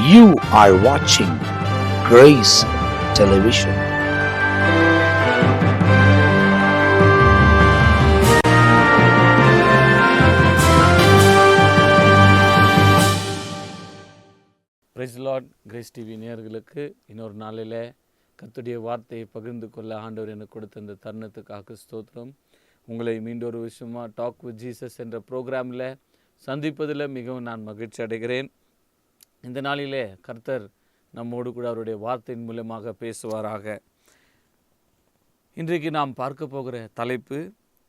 You are watching Grace Television. Praise lord. Grace TV நேயர்களுக்கு இன்னொரு நாளில் கர்த்தருடைய வார்த்தையை பகிர்ந்து கொள்ள ஆண்டவர் எனக்கு கொடுத்த இந்த தருணத்துக்காக ஸ்தோத்திரம். உங்களை மீண்டும் ஒரு விஷயமாக டாக் வித் ஜீசஸ் என்ற ப்ரோக்ராமில் சந்திப்பதில் மிகவும் நான் மகிழ்ச்சி அடைகிறேன். இந்த நாளிலே கர்த்தர் நம்மோடு கூட அவருடைய வார்த்தையின் மூலமாக பேசுவாராக. இன்றைக்கு நாம் பார்க்க போகிற தலைப்பு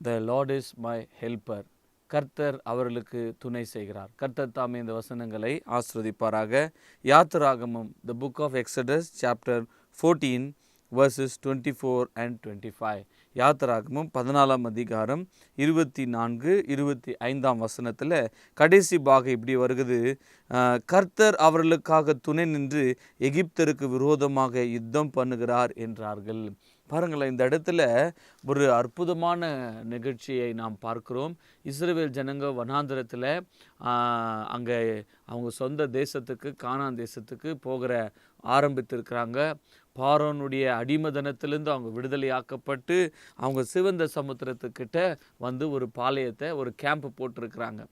த லார்ட் இஸ் மை ஹெல்ப்பர். கர்த்தர் அவர்களுக்கு துணை செய்கிறார். கர்த்தர் தாமே இந்த வசனங்களை ஆசீர்வதிப்பாராக. யாத்திராகமம் the book of Exodus chapter 14 verses 24 and 25. யாத்திராகமம் 14 அதிகாரம் 24, 25 வசனத்தில் கடைசி பாகம் இப்படி வருகிறது. கர்த்தர் அவர்களுக்காக துணை நின்று எகிப்தருக்கு விரோதமாக யுத்தம் பண்ணுகிறார் என்றார்கள். பாருங்களேன், இந்த இடத்துல ஒரு அற்புதமான நிகழ்ச்சியை நாம் பார்க்கிறோம். இஸ்ரவேல் ஜனங்க வனாந்திரத்தில் அங்கே அவங்க சொந்த தேசத்துக்கு கானான் தேசத்துக்கு போகிற ஆரம்பித்திருக்கிறாங்க. பார்வோனுடைய அடிமதனத்திலிருந்து அவங்க விடுதலையாக்கப்பட்டு அவங்க சிவந்த சமுத்திரத்துக்கிட்ட வந்து ஒரு பாளையத்தை ஒரு கேம்ப் போட்டிருக்கிறாங்க.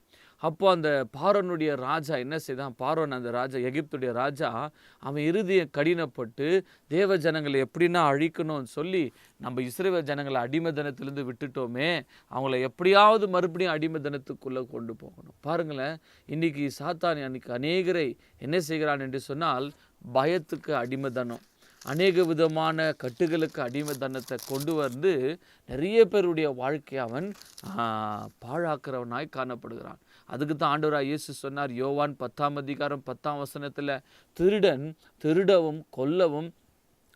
அப்போ அந்த பார்வோனுடைய ராஜா என்ன செய்தான்? பார்வோன் அந்த ராஜா, எகிப்துடைய ராஜா, அவன் இறுதியை கடினப்பட்டு தேவ ஜனங்களை எப்படின்னா அழிக்கணும்னு சொல்லி நம்ம இஸ்ரவேல் ஜனங்களை அடிமதனத்திலிருந்து விட்டுட்டோமே, அவங்கள எப்படியாவது மறுபடியும் அடிமதனத்துக்குள்ளே கொண்டு போகணும். பாருங்களேன், இன்றைக்கி சாத்தான் அன்றைக்கி அநேகரை என்ன செய்கிறான் என்று சொன்னால் பயத்துக்கு அடிமதனம், அநேக விதமான கட்டுகளுக்கு அடிமைத்தனத்தை கொண்டு வந்து நிறைய பேருடைய வாழ்க்கையை அவன் பாழாக்கிறவனாய் காணப்படுகிறான். அதுக்கு தான் ஆண்டவராய் இயேசு சொன்னார், யோவான் 10 அதிகாரம் 10 வசனத்தில், திருடன் திருடவும் கொல்லவும்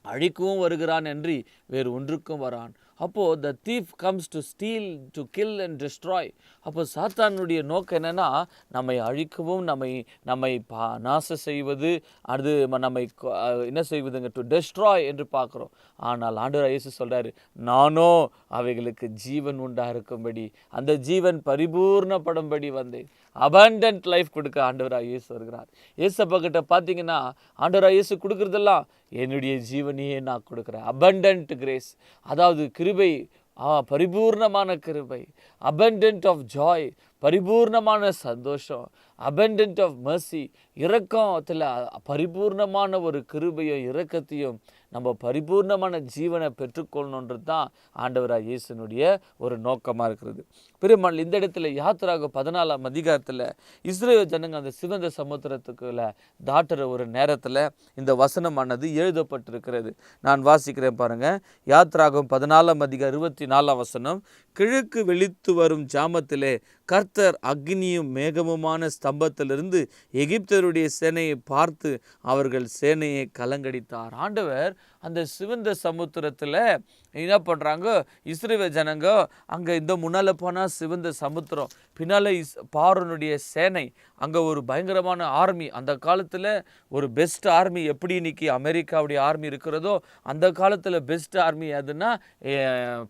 அழிக்கவும் வருகிறான் என்று வேறு ஒன்றுக்கும் வரான். அப்போது the thief comes to steal, to kill and destroy. அப்போ சாத்தானுடைய நோக்கம் என்னென்னா நம்மை அழிக்கவும், நம்மை நாசம் செய்வது, அது நம்மை என்ன செய்வதுங்க, டு டெஸ்ட்ராய் என்று பார்க்குறோம். ஆனால் ஆண்டவர் இயேசு சொல்கிறாரு, நானோ அவைகளுக்கு ஜீவன் உண்டாக இருக்கும்படி, அந்த ஜீவன் பரிபூர்ணப்படும்படி வந்தேன். அபண்டன்ட் லைஃப் கொடுக்க ஆண்டவராக இயேசு வருகிறார். இயேசப்பா கிட்ட பார்த்தீங்கன்னா ஆண்டவராக இயேசு கொடுக்குறதெல்லாம் என்னுடைய ஜீவனையே நான் கொடுக்குறேன். அபண்டன்ட் கிரேஸ், அதாவது கிருபை, பரிபூர்ணமான கிருபை, அபண்டன்ட் ஆஃப் ஜாய், பரிபூர்ணமான சந்தோஷம், அபண்டன்ட் ஆஃப் மர்சி, இரக்கத்தில் பரிபூர்ணமான ஒரு கிருபையும் இரக்கத்தையும் நம்ம பரிபூர்ணமான ஜீவனை பெற்றுக்கொள்ளணுன்றது தான் ஆண்டவராக இயேசுனுடைய ஒரு நோக்கமாக இருக்கிறது. பெருமாள் இந்த இடத்துல யாத்திராக 14 அதிகாரத்தில் இஸ்ரவேல் ஜனங்க அந்த சிவந்த சமுத்திரத்துக்குள்ள தாட்டுற ஒரு நேரத்தில் இந்த வசனமானது எழுதப்பட்டிருக்கிறது. நான் வாசிக்கிறேன் பாருங்கள். யாத்திராகம் 14 அதிகாரம் 24 வசனம், கிழக்கு வெளித்து வரும் ஜாமத்திலே கர்த்தர் அக்னியும் மேகமுமான ஸ்தம்பத்திலிருந்து எகிப்தருடைய சேனையை பார்த்து அவர்கள் சேனையை கலங்கடித்தார். ஆண்டவர் அந்த சிவந்த சமுத்திரத்தில் என்ன பண்ணுறாங்க, இஸ்ரவேல் ஜனங்க அங்கே இந்த முன்னால் போனால் சிவந்த சமுத்திரம், பின்னால் பார்வோனுடைய சேனை, அங்கே ஒரு பயங்கரமான ஆர்மி. அந்த காலத்தில் ஒரு பெஸ்ட் ஆர்மி, எப்படி இன்னைக்கு அமெரிக்காவுடைய ஆர்மி இருக்கிறதோ அந்த காலத்தில் பெஸ்ட் ஆர்மி எதுனா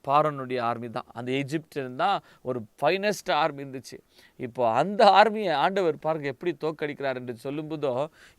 பார்வோனுடைய ஆர்மி தான். அந்த எஜிப்ட் தான் ஒரு ஃபைனஸ்ட் ஆர்மி இருந்துச்சு. இப்போ அந்த ஆர்மியை ஆண்டவர் பாருங்க எப்படி தோக்கடிக்கிறார் என்று சொல்லும்போதோ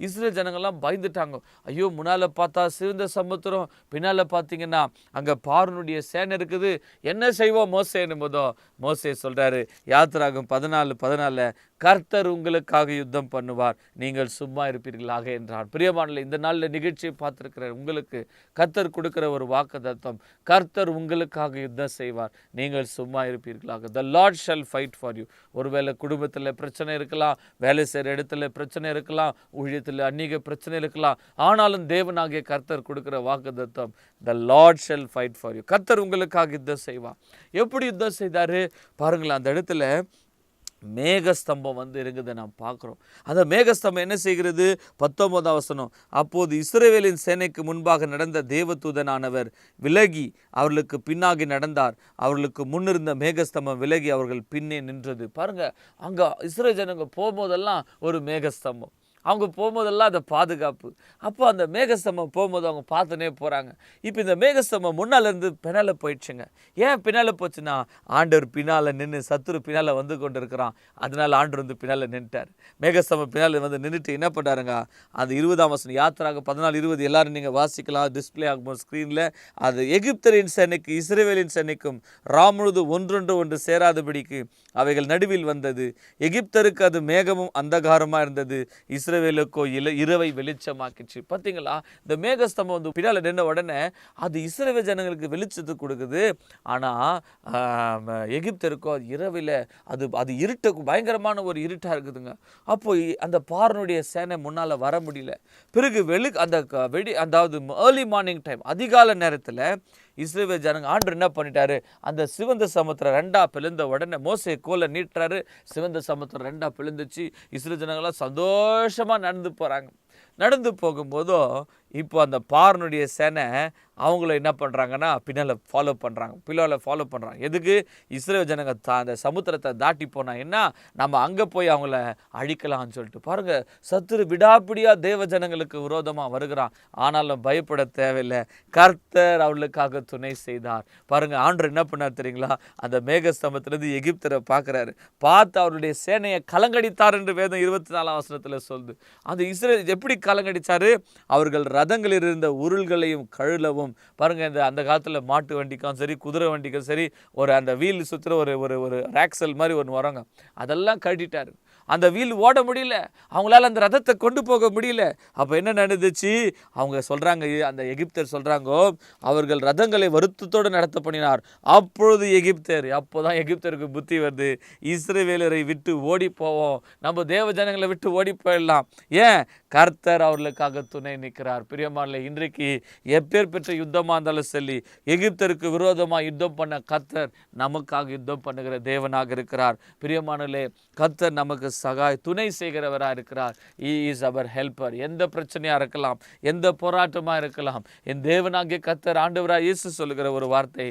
இஸ்ரவேல் ஜனங்கள்லாம் பயந்துட்டாங்க. ஐயோ, முன்னால் பார்த்தா சிவந்த சமுத்திரம், பின்னால் பார்த்தீங்கன்னா அங்கே பார்வோனுடைய சேனை இருக்குது, என்ன செய்வோம் மோசே என்பதோ மோசே சொல்கிறாரு யாத்திராகம் 14:14, கர்த்தர் உங்களுக்காக யுத்தம் பண்ணுவார், நீங்கள் சும்மா இருப்பீர்களாக என்றார். பிரியமானவர்களே, இந்த நாளில் நிகழ்ச்சியை பார்த்துருக்கிற உங்களுக்கு கர்த்தர் கொடுக்கிற ஒரு வாக்குத்தத்தம், கர்த்தர் உங்களுக்காக யுத்தம் செய்வார், நீங்கள் சும்மா இருப்பீர்களாக. The Lord shall fight for you. ஒருவேளை குடும்பத்தில் பிரச்சனை இருக்கலாம், வேலை செய்கிற இடத்துல பிரச்சனை இருக்கலாம், ஊழியத்தில் அநேக பிரச்சனை இருக்கலாம், ஆனாலும் தேவனாகிய கர்த்தர் கொடுக்கிற வாக்குத்தத்தம், the Lord shall fight for you. கர்த்தர் உங்களுக்காக யுத்தம் செய்வார். எப்படி யுத்தம் செய்தார் பாருங்களேன். அந்த இடத்துல மேகஸ்தம்பம் வந்து இருக்குது நாம் பார்க்குறோம். அந்த மேகஸ்தம்பம் என்ன செய்கிறது? 19 வசனம், அப்போது இஸ்ரவேலின் சேனைக்கு முன்பாக நடந்த தேவதூதனானவர் விலகி அவர்களுக்கு பின்னாகி நடந்தார். அவர்களுக்கு முன்னிருந்த மேகஸ்தம்பம் விலகி அவர்கள் பின்னே நின்றது. பாருங்க, அங்கே இஸ்ரவேல் ஜனங்க போகும்போதெல்லாம் ஒரு மேகஸ்தம்பம், அவங்க போகும்போதெல்லாம் அந்த பாதுகாப்பு. அப்போ அந்த மேகஸ்தம்பம் போகும்போது அவங்க பார்த்துனே போகிறாங்க. இப்போ இந்த மேகஸ்தம்பம் முன்னால் இருந்து பின்னால் போயிடுச்சுங்க. ஏன் பின்னால் போச்சுன்னா, ஆண்டவர் பின்னால் நின்று சத்துரு பின்னால் வந்து கொண்டு இருக்கிறான். அதனால் ஆண்டவர் வந்து பின்னால் நின்றுட்டார். மேகஸ்தம்பம் பின்னால் வந்து நின்றுட்டு என்ன பண்ணாருங்க, அந்த 20ஆம் வசனம் யாத்திராக 14:20 எல்லாரும் நீங்கள் வாசிக்கலாம், டிஸ்பிளே ஆகும் ஸ்க்ரீனில். அது எகிப்தரின் சேனைக்கு இஸ்ரவேலின் சேனைக்கும் ராமுழுது ஒன்று சேராதபடிக்கு அவைகள் நடுவில் வந்தது. எகிப்தருக்கு அது மேகமும் அந்தகாரமாக இருந்தது, இஸ்ரவேலுக்கோ இரவை வெளிச்சமாக்கிச்சு. பார்த்தீங்களா, இந்த மேகஸ்தம்பம் வந்து பின்னால் நின்ற உடனே அது இஸ்ரவேல் ஜனங்களுக்கு வெளிச்சத்தை கொடுக்குது. ஆனால் எகிப்தருக்கோ அது இரவில் அது இருட்டு, பயங்கரமான ஒரு இருட்டாக இருக்குதுங்க. அப்போ அந்த பார்வனுடைய சேனை முன்னால் வர முடியல. பிறகு அதாவது ஏர்லி மார்னிங் டைம், அதிகாலை நேரத்தில் இஸ்ரவேல் ஜனங்க ஆண்டவர் என்ன பண்ணிட்டாரு, அந்த சிவந்த சமுத்திரம் 2ஆ பிளந்த உடனே மோசே கோலை நீட்டுறாரு. சிவந்த சமுத்திரம் 2ஆ பிளந்துச்சு. இஸ்ரவேல் ஜனங்கள்லாம் சந்தோஷமாக நடந்து போகும்போதோ இப்போ அந்த பார்வனுடைய சேனை அவங்கள என்ன பண்ணுறாங்கன்னா பின்னால் ஃபாலோ பண்ணுறாங்க. எதுக்கு? இஸ்ரவேல் ஜனங்க அந்த சமுத்திரத்தை தாட்டி போனாங்கன்னா நம்ம அங்கே போய் அவங்கள அழிக்கலாம்னு சொல்லிட்டு. பாருங்கள், சத்துரு விடாப்பிடியாக தேவ ஜனங்களுக்கு விரோதமாக வருகிறான். ஆனாலும் பயப்பட தேவையில்லை, கர்த்தர் அவர்களுக்காக துணை செய்தார். பாருங்கள், ஆண்டவர் என்ன பண்ணார் தெரியுங்களா, அந்த மேகஸ்தம்பத்திலிருந்து எகிப்தரை பார்த்து அவருடைய சேனையை கலங்கடித்தார் என்று வேதம் 24ஆம் வசனத்தில் சொல்லுது. அந்த இஸ்ரவேல் எப்படி கலங்கடித்தார்? அவர்கள் ரதங்களில் இருந்த உருள்களையும் கழுலவும். பாருங்கள், அந்த காலத்தில் மாட்டு வண்டிக்கும் சரி குதிரை வண்டிக்கும் சரி ஒரு அந்த வீல் சுற்றுற ஒரு ராக்சல் மாதிரி ஒன்று வராங்க, அதெல்லாம் கட்டிட்டார். அந்த வீல் ஓட முடியல, அவங்களால அந்த ரதத்தை கொண்டு போக முடியல. அப்போ என்ன நடந்துச்சு? அவங்க சொல்கிறாங்க, அந்த எகிப்தர் சொல்கிறாங்க, அவர்கள் ரதங்களை வருத்தத்தோடு நடத்த பண்ணினார். அப்பொழுது அப்போதான் எகிப்தருக்கு புத்தி வருது, இஸ்ரவேலரை விட்டு ஓடி போவோம், நம்ம தேவ ஜனங்களை விட்டு ஓடி போயிடலாம். ஏன்? கர்த்தர் அவர்களுக்காக துணை நிற்கிறார். பிரியமானவர்களே, இன்றைக்கு எப்பேர் பெற்ற யுத்தமாக இருந்தாலும் சொல்லி எகிப்தருக்கு விரோதமாக யுத்தம் பண்ண கர்த்தர் நமக்காக யுத்தம் பண்ணுகிற தேவனாக இருக்கிறார். பிரியமானவர்களே, கர்த்தர் நமக்கு துணை செய்கிறவராக இருக்கிறார். He is our helper. எந்த பிரச்சனையாக இருக்கலாம், எந்த போராட்டமாக இருக்கலாம், என் தேவனாகிய கர்த்தர் ஆண்டவராக இயேசு சொல்லுகிற ஒரு வார்த்தை,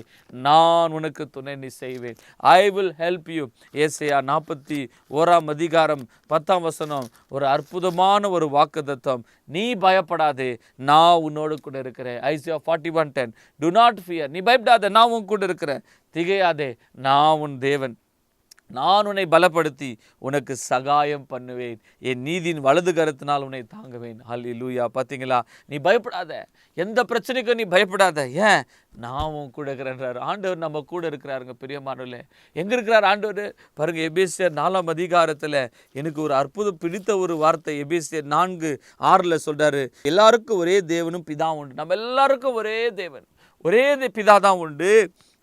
நான் உனக்கு துணை செய்வேன். I will help you. ஏசாயா 41ஆம் அதிகாரம் 10ஆம் வசனம் ஒரு அற்புதமான ஒரு வாக்குத்தத்தம். நீ பயப்படாதே, நான் உன்னோடு கூட இருக்கிறேன். ஐசியா 41:10. Do not fear. நீ பயப்படாத, நான் உன் கூட இருக்கிறேன். திகையாதே, நான் உன் தேவன். நான் உன்னை பலப்படுத்தி உனக்கு சகாயம் பண்ணுவேன். என் நீதியின் வலது கரத்தினால் உன்னை தாங்குவேன். ஹல்லேலூயா. பார்த்தீங்களா, நீ பயப்படாத, எந்த பிரச்சனைக்கும் நீ பயப்படாத. ஏன்? நான் உன் கூட இருக்கிறேன்றார் ஆண்டவர். நம்ம கூட இருக்கிறாருங்க. பிரியமானவர்களே, எங்கே இருக்கிறார் ஆண்டவர்? பாருங்க, எபேசியர் 4ஆம் அதிகாரத்தில் எனக்கு ஒரு அற்புதம் பிடித்த ஒரு வார்த்தை. எபேசியர் 4:6 சொல்றாரு, எல்லாருக்கும் ஒரே தேவனும் பிதா உண்டு. நம்ம எல்லாருக்கும் ஒரே தேவன், ஒரே பிதா தான் உண்டு.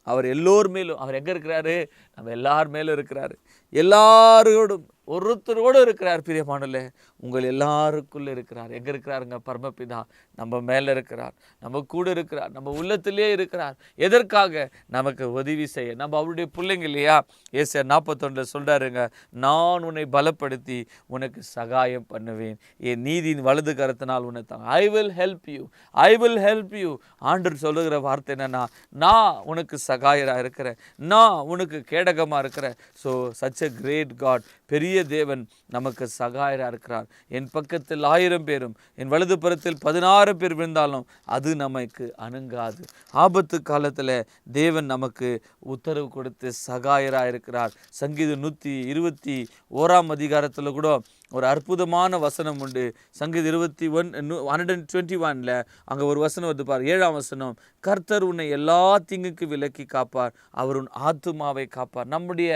அவர் எல்லோர் மேலும், அவர் எங்கே இருக்கிறாரு? நம்ம எல்லார் மேலும் இருக்கிறாரு. எல்லாரோடும் ஒருத்தரோடு இருக்கிறார். பிரியமானவர்களே, உங்கள் எல்லாருக்குள்ளே இருக்கிறார். எங்கே இருக்கிறாருங்க? பரமபிதா நம்ம மேலே இருக்கிறார், நம்ம கூட இருக்கிறார், நம்ம உள்ளத்திலே இருக்கிறார். எதற்காக? நமக்கு உதவி செய்ய. நம்ம அவருடைய பிள்ளைங்க இல்லையா? ஏசாயா 41 சொல்கிறாருங்க, நான் உன்னை பலப்படுத்தி உனக்கு சகாயம் பண்ணுவேன், என் நீதியின் வலது கரத்தினால் உன்னை தாங்க. I will help you. ஆண்டவர் சொல்லுகிற வார்த்தை என்னன்னா, நான் உனக்கு சகாயராக இருக்கிறேன், நான் உனக்கு கேடகமாக இருக்கிறேன். So such a great God. பெரிய தேவன் நமக்கு சகாயராக இருக்கிறார். என் பக்கத்தில் 1000 பேரும் என் வலது புறத்தில் 16 பேர் விழுந்தாலும் அது நமக்கு அணுகாது. ஆபத்து காலத்தில் தேவன் நமக்கு உத்தரவு கொடுத்து சகாயராக இருக்கிறார். சங்கீதம் 121ஆம் அதிகாரத்தில் கூட ஒரு அற்புதமான வசனம் உண்டு. சங்கீதம் 121 அங்கே ஒரு வசனம் வந்து பார், 7ஆம் வசனம், கர்த்தர் உன்னை எல்லா தீங்குக்கு விலக்கி காப்பார், அவர் உன் ஆத்துமாவை காப்பார். நம்முடைய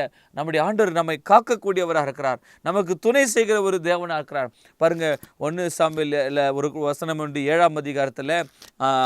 ஆண்டவர் நம்மை காக்கக்கூடியவராக இருக்கிறார், நமக்கு துணை செய்கிற ஒரு தேவனாக இருக்கிறார். பாருங்க, 1 சாமுவேலில் ஒரு வசனம் உண்டு 7ஆம் அதிகாரத்தில்.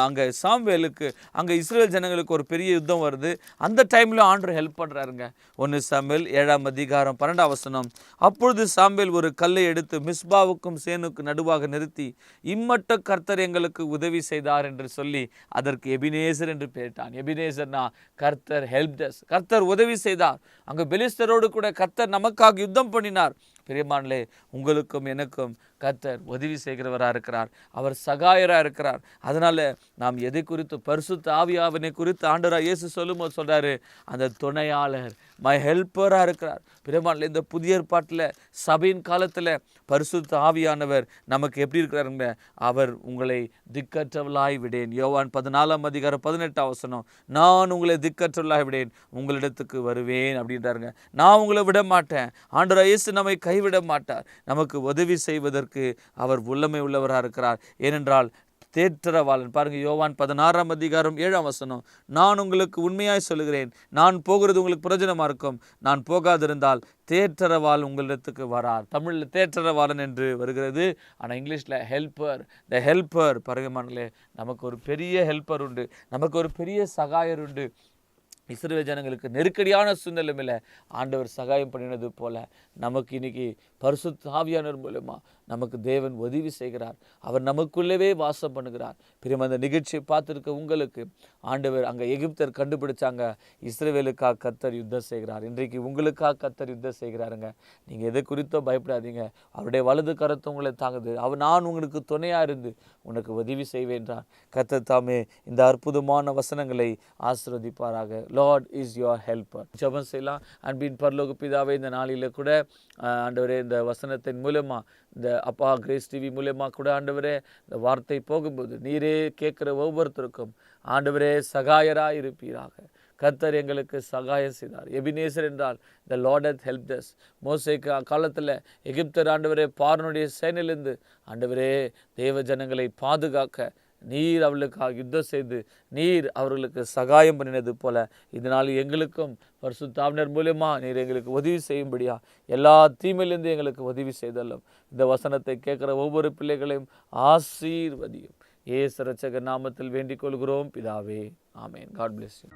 அங்கே சாமுவேலுக்கு, அங்கே இஸ்ரேல் ஜனங்களுக்கு ஒரு பெரிய யுத்தம் வருது. அந்த டைமில் ஆண்டவர் ஹெல்ப் பண்ணுறாருங்க. 1 சாமுவேல் 7ஆம் அதிகாரம் 12ஆம் வசனம், அப்பொழுது சாமுவேல் ஒரு கல்லை எடுத்து மிஸ்பாவுக்கும் சேனுக்கு நடுவாக நிறுத்தி, இம்மட்ட கர்த்தர் எங்களுக்கு உதவி செய்தார் என்று சொல்லி அதற்கு எபினேசர் என்று பெயரிட்டான். எபினேசர்னா கர்த்தர் ஹெல்ப்ட் அஸ், கர்த்தர் உதவி செய்தார். அங்கே பெலிஸ்தரோடு கூட கர்த்தர் நமக்காக யுத்தம் பண்ணினார். பிரியமானே, உங்களுக்கும் எனக்கும் கர்த்தர் உதவி செய்கிறவராக இருக்கிறார். அவர் சகாயராக இருக்கிறார். அதனால நாம் எதை குறித்து பரிசுத்த ஆவியானவரை குறித்து ஆண்டவராக இயேசு சொல்லும்போது சொல்றாரு, அந்த துணையாளர் மை ஹெல்ப்பராக இருக்கிறார். பிரியமானவர்களே, இந்த புதிய ஏற்பாட்டில் சபையின் காலத்தில் பரிசுத்த ஆவியானவர் நமக்கு எப்படி இருக்கிறாருங்க? அவர் உங்களை திக்கற்றவளாய் விடேன். யோவான் 14:18 நான் உங்களை திக்கற்றவளாய் விடேன், உங்களிடத்துக்கு வருவேன் அப்படின்றாருங்க. நான் உங்களை விட மாட்டேன். ஆண்டவராகிய இயேசு நம்மை கைவிட மாட்டார். நமக்கு உதவி செய்வதற்கு அவர் வல்லமை உள்ளவராக இருக்கிறார். ஏனென்றால் தேற்றரவாளன் பாருங்க, யோவான் 16:7 நான் உங்களுக்கு உண்மையாய் சொல்லுகிறேன், நான் போகிறது உங்களுக்கு பிரயோஜனமா இருக்கும். நான் போகாதிருந்தால் தேற்றரவாள் உங்களிடத்துக்கு வரார். தமிழில் தேற்றரவாளன் என்று வருகிறது, ஆனால் இங்கிலீஷில் ஹெல்ப்பர். த ஹெல்ப்பர். பாருங்கமானங்களே, நமக்கு ஒரு பெரிய ஹெல்ப்பர் உண்டு, நமக்கு ஒரு பெரிய சகாயர் உண்டு. இஸ்ரவேல் ஜனங்களுக்கு நெருக்கடியான சூழ்நிலையில் ஆண்டவர் சகாயம் பண்ணினது போல நமக்கு இன்னைக்கு பரிசுத்த ஆவியானவர் மூலமா நமக்கு தேவன் உதவி செய்கிறார். அவர் நமக்குள்ளவே வாசம் பண்ணுகிறார். பிரியம் அந்த நிகழ்ச்சியை பார்த்துருக்க உங்களுக்கு ஆண்டவர் அங்கே எகிப்தர் கண்டுபிடிச்சாங்க, இஸ்ரவேலுக்காக கர்த்தர் யுத்தம் செய்கிறார். இன்றைக்கு உங்களுக்காக கர்த்தர் யுத்தம் செய்கிறாருங்க. நீங்கள் எதை குறித்தோ பயப்படாதீங்க. அவருடைய வலது கரத்தை உங்களை தாங்குது. நான் உங்களுக்கு துணையாக இருந்து உனக்கு உதவி செய்வேன்றார். கர்த்தர் தாமே இந்த அற்புதமான வசனங்களை ஆசீர்வதிப்பாராக. Lord is your helper. ஜெபம் செய்யலாம். அன்பின் பரலோக பிதாவே, இந்த நாளில் கூட ஆண்டவரே இந்த வசனத்தின் மூலமாக, இந்த அப்பா கிரேஸ் டிவி மூலமாக கூட ஆண்டவரே இந்த வார்த்தை போகும்போது நீரே கேட்குற ஒவ்வொருத்தருக்கும் ஆண்டவரே சகாயராக இருப்பீராக. கர்த்தர் எங்களுக்கு சகாயம் செய்தார். எபினேசர் என்றால் த லார்ட் ஹத் ஹெல்ப்ட் அஸ். மோசே காலத்தில் எகிப்தர் ஆண்டவரே பார்வனுடைய சேனையிலிருந்து ஆண்டவரே தேவ ஜனங்களை பாதுகாக்க நீர் அவர்களுக்காக யுத்தம் செய்து நீர் அவர்களுக்கு சகாயம் பண்ணினது போல இதனால் எங்களுக்கும் பரிசுத்த ஆவியானவர் மூலமா நீர் எங்களுக்கு உதவி செய்யும்படியா எல்லா தீமையிலிருந்து எங்களுக்கு உதவி செய்தல்லும். இந்த வசனத்தை கேட்குற ஒவ்வொரு பிள்ளைகளையும் ஆசீர்வதியும். இயேசு இரட்சகர் நாமத்தில் வேண்டிக் கொள்கிறோம் பிதாவே. ஆமென். God bless you.